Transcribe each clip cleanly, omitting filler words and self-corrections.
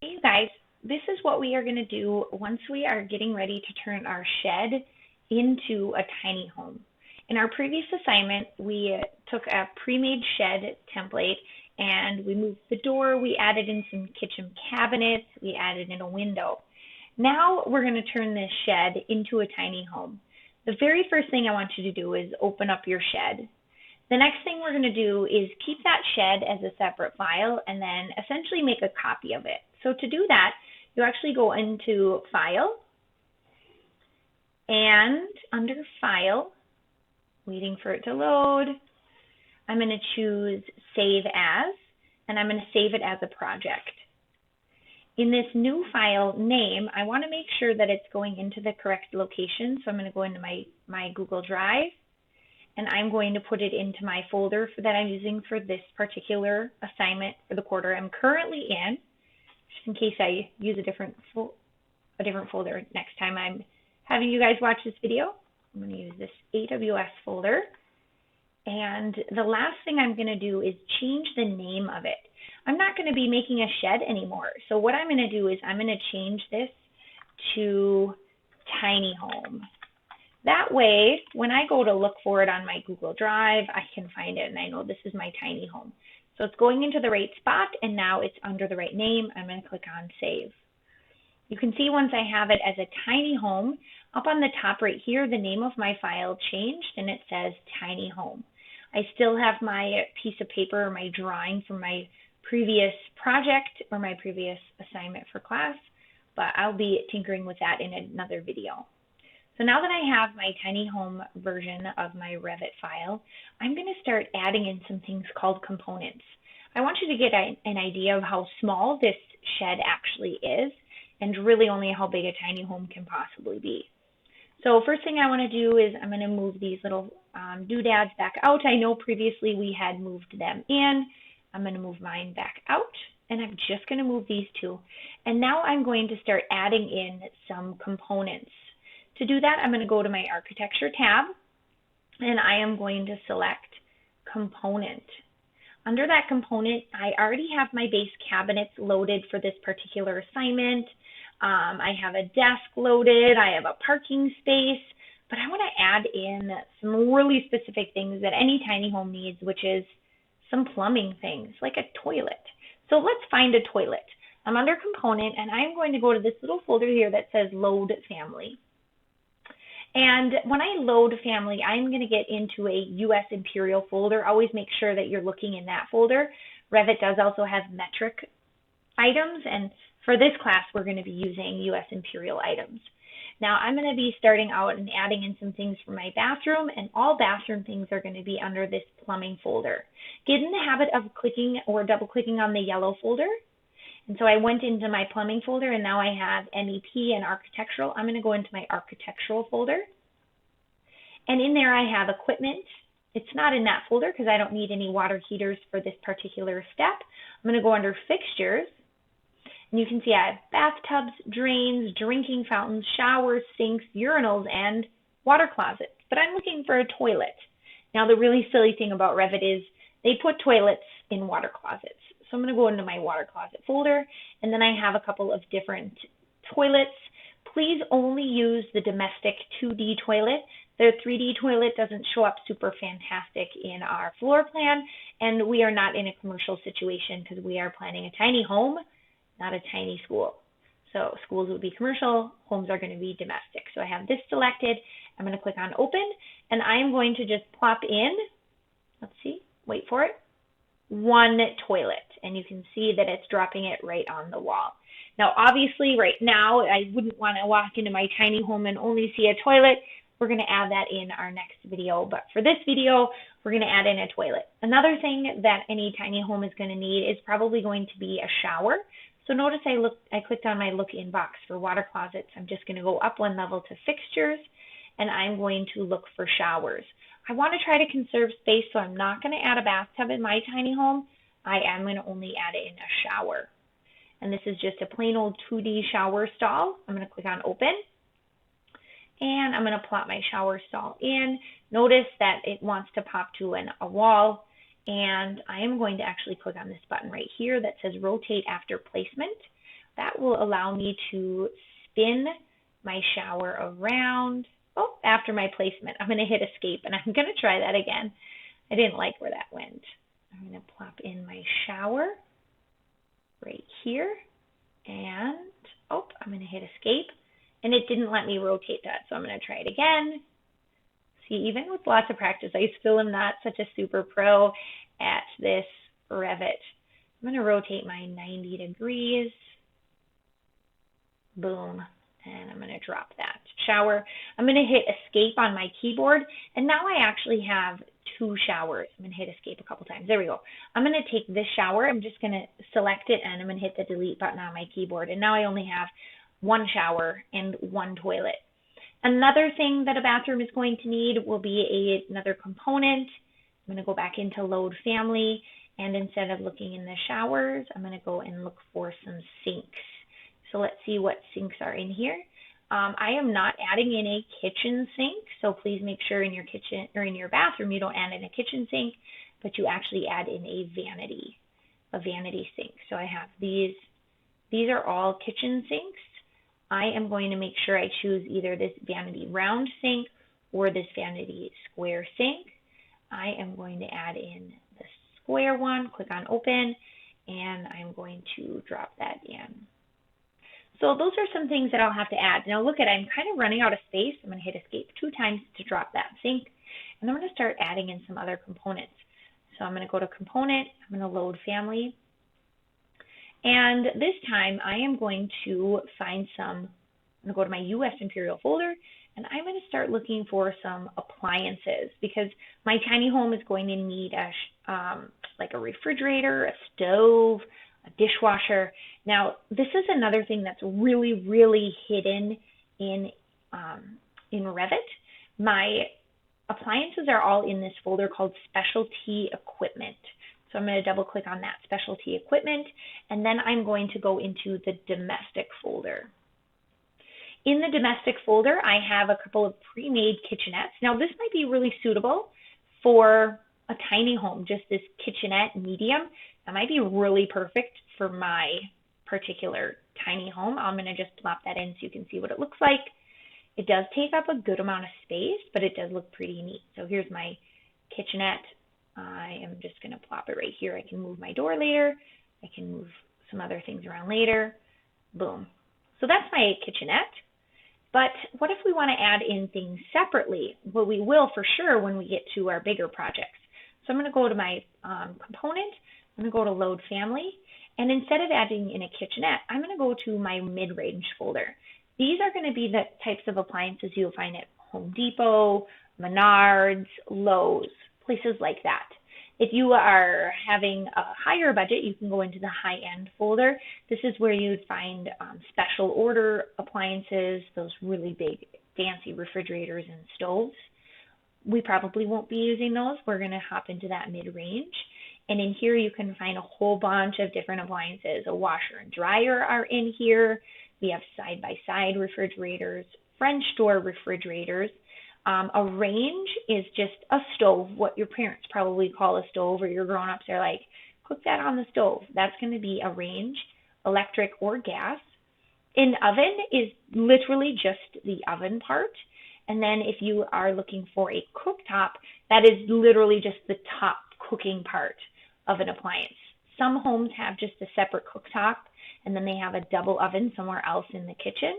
Hey you guys, this is what we are going to do once we are getting ready to turn our shed into a tiny home. In our previous assignment, we took a pre-made shed template and we moved the door, we added in some kitchen cabinets, we added in a window. Now we're going to turn this shed into a tiny home. The very first thing I want you to do is open up your shed. The next thing we're going to do is keep that shed as a separate file and then essentially make a copy of it. So to do that, you actually go into File and under File, waiting for it to load, I'm going to choose Save As, and I'm going to save it as a project. In this new file name, I want to make sure that it's going into the correct location. So I'm going to go into my Google Drive, and I'm going to put it into my folder that I'm using for this particular assignment for the quarter I'm currently in, just in case I use a different folder next time I'm having you guys watch this video. I'm going to use this AWS folder. And the last thing I'm going to do is change the name of it. I'm not going to be making a shed anymore. So what I'm going to do is I'm going to change this to Tiny Home. That way, when I go to look for it on my Google Drive, I can find it and I know this is my tiny home. So it's going into the right spot and now it's under the right name. I'm going to click on Save. You can see once I have it as a tiny home, up on the top right here, the name of my file changed and it says Tiny Home. I still have my piece of paper or my drawing from my previous project or my previous assignment for class, but I'll be tinkering with that in another video. So now that I have my tiny home version of my Revit file, I'm going to start adding in some things called components. I want you to get an idea of how small this shed actually is and really only how big a tiny home can possibly be. So first thing I want to do is I'm going to move these little doodads back out. I know previously we had moved them in. I'm going to move mine back out and I'm just going to move these two. And now I'm going to start adding in some components. To do that, I'm going to go to my Architecture tab, and I am going to select Component. Under that component, I already have my base cabinets loaded for this particular assignment. I have a desk loaded. I have a parking space, but I want to add in some really specific things that any tiny home needs, which is some plumbing things, like a toilet. So let's find a toilet. I'm under Component, and I'm going to go to this little folder here that says Load Family. And when I load family, I'm going to get into a US Imperial folder. Always make sure that you're looking in that folder. Revit does also have metric items, and for this class, we're going to be using US Imperial items. Now, I'm going to be starting out and adding in some things for my bathroom, and all bathroom things are going to be under this plumbing folder. Get in the habit of clicking or double-clicking on the yellow folder. And so I went into my plumbing folder and now I have MEP and architectural. I'm going to go into my architectural folder. And in there I have equipment. It's not in that folder because I don't need any water heaters for this particular step. I'm going to go under fixtures. And you can see I have bathtubs, drains, drinking fountains, showers, sinks, urinals, and water closets. But I'm looking for a toilet. Now the really silly thing about Revit is they put toilets in water closets. So I'm going to go into my water closet folder, and then I have a couple of different toilets. Please only use the domestic 2D toilet. The 3D toilet doesn't show up super fantastic in our floor plan, and we are not in a commercial situation because we are planning a tiny home, not a tiny school. So schools would be commercial, homes are going to be domestic. So I have this selected. I'm going to click on Open, and I'm going to just plop in, let's see, wait for it, one toilet, and you can see that it's dropping it right on the wall. Now, obviously, right now, I wouldn't want to walk into my tiny home and only see a toilet. We're going to add that in our next video, but for this video, we're going to add in a toilet. Another thing that any tiny home is going to need is probably going to be a shower. So notice I clicked on my Look In box for water closets. I'm just going to go up one level to Fixtures, and I'm going to look for showers. I want to try to conserve space, so I'm not going to add a bathtub in my tiny home. I am going to only add in a shower. And this is just a plain old 2D shower stall. I'm going to click on Open. And I'm going to plop my shower stall in. Notice that it wants to pop to a wall. And I am going to actually click on this button right here that says Rotate After Placement. that will allow me to spin my shower around. Oh, after my placement, I'm going to hit escape and I'm going to try that again. I didn't like where that went. I'm going to plop in my shower right here. And, oh, I'm going to hit escape. And it didn't let me rotate that, so I'm going to try it again. See, even with lots of practice, I still am not such a super pro at this Revit. I'm going to rotate mine 90 degrees. Boom. And I'm going to drop that shower. I'm going to hit escape on my keyboard. And now I actually have 2 showers. I'm going to hit escape a couple times. There we go. I'm going to take this shower. I'm just going to select it and I'm going to hit the delete button on my keyboard. And now I only have 1 shower and 1 toilet. Another thing that a bathroom is going to need will be another component. I'm going to go back into load family. And instead of looking in the showers, I'm going to go and look for some sinks. So let's see what sinks are in here. I am not adding in a kitchen sink, so please make sure in your kitchen or in your bathroom you don't add in a kitchen sink, but you actually add in a vanity sink. So I have these. These are all kitchen sinks. I am going to make sure I choose either this vanity round sink or this vanity square sink. I am going to add in the square one, click on open, and I'm going to drop that in. So those are some things that I'll have to add. Now look at, I'm kind of running out of space. I'm going to hit escape 2 times to drop that sink. And then I'm going to start adding in some other components. So I'm going to go to component, I'm going to load family. And this time I am going to find I'm going to go to my US Imperial folder, and I'm going to start looking for some appliances because my tiny home is going to need like a refrigerator, a stove, a dishwasher. Now, this is another thing that's really, really hidden in Revit. My appliances are all in this folder called Specialty Equipment. So I'm going to double click on that Specialty Equipment, and then I'm going to go into the Domestic folder. In the Domestic folder, I have a couple of pre-made kitchenettes. Now, this might be really suitable for a tiny home, just this kitchenette medium. That might be really perfect for my particular tiny home. I'm going to just plop that in so you can see what it looks like. It does take up a good amount of space, but it does look pretty neat. So here's my kitchenette. I am just going to plop it right here. I can move my door later. I can move some other things around later. Boom. So that's my kitchenette. But what if we want to add in things separately? Well, we will for sure when we get to our bigger projects. So I'm going to go to my component. I'm going to go to load family. And instead of adding in a kitchenette, I'm going to go to my mid-range folder. These are going to be the types of appliances you'll find at Home Depot, Menards, Lowe's, places like that. If you are having a higher budget, you can go into the high-end folder. This is where you'd find special order appliances, those really big, fancy refrigerators and stoves. We probably won't be using those. We're going to hop into that mid-range. And in here, you can find a whole bunch of different appliances. A washer and dryer are in here. We have side-by-side refrigerators, French door refrigerators. A range is just a stove, what your parents probably call a stove, or your grown-ups are like, cook that on the stove. That's going to be a range, electric or gas. An oven is literally just the oven part. And then if you are looking for a cooktop, that is literally just the top cooking part of an appliance. Some homes have just a separate cooktop, and then they have a double oven somewhere else in the kitchen.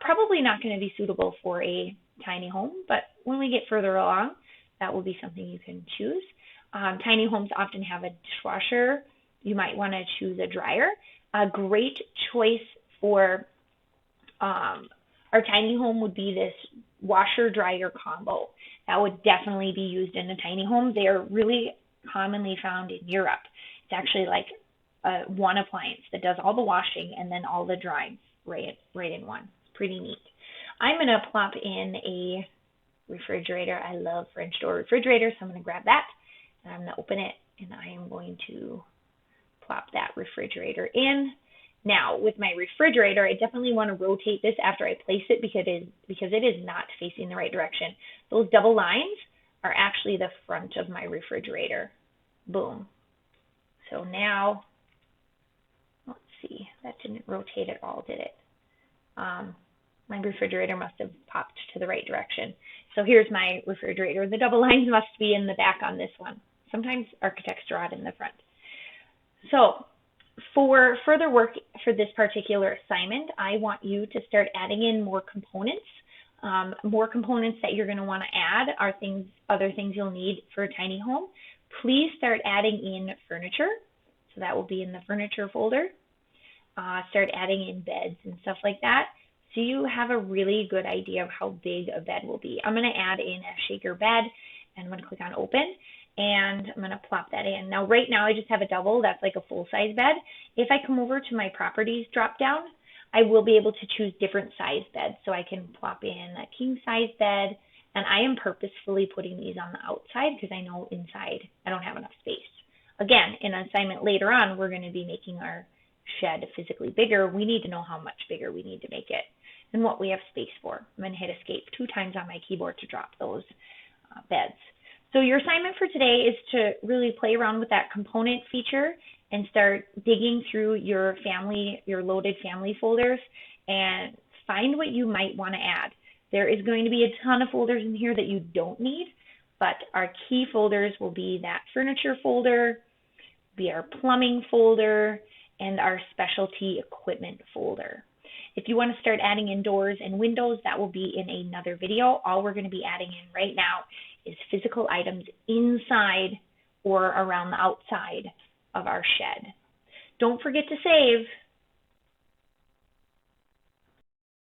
Probably not going to be suitable for a tiny home, but when we get further along, that will be something you can choose. Tiny homes often have a dishwasher. You might want to choose a dryer. A great choice for our tiny home would be this washer-dryer combo. That would definitely be used in a tiny home. They are really commonly found in Europe. It's actually like one appliance that does all the washing and then all the drying right in one. It's pretty neat. I'm going to plop in a refrigerator. I love French door refrigerators, so I'm going to grab that, and I'm going to open it, and I am going to plop that refrigerator in. Now, with my refrigerator, I definitely want to rotate this after I place it because it is not facing the right direction. Those double lines are actually the front of my refrigerator. Boom. So now, let's see, that didn't rotate at all, did it? My refrigerator must have popped to the right direction. So here's my refrigerator. The double lines must be in the back on this one. Sometimes architects draw it in the front. So for further work for this particular assignment, I want you to start adding in more components. More components that you're going to want to add are other things you'll need for a tiny home. Please start adding in furniture. So that will be in the furniture folder. Start adding in beds and stuff like that, so you have a really good idea of how big a bed will be. I'm going to add in a shaker bed, and I'm going to click on open, and I'm going to plop that in. Now, right now, I just have a double. That's like a full-size bed. If I come over to my properties drop-down, I will be able to choose different size beds. So I can plop in a king-size bed, and I am purposefully putting these on the outside because I know inside I don't have enough space. Again, in an assignment later on, we're going to be making our shed physically bigger. We need to know how much bigger we need to make it and what we have space for. I'm going to hit escape 2 times on my keyboard to drop those beds. So your assignment for today is to really play around with that component feature and start digging through your loaded family folders and find what you might want to add. There is going to be a ton of folders in here that you don't need, but our key folders will be that furniture folder, be our plumbing folder, and our specialty equipment folder. If you want to start adding in doors and windows, that will be in another video. All we're going to be adding in right now is physical items inside or around the outside of our shed. Don't forget to save.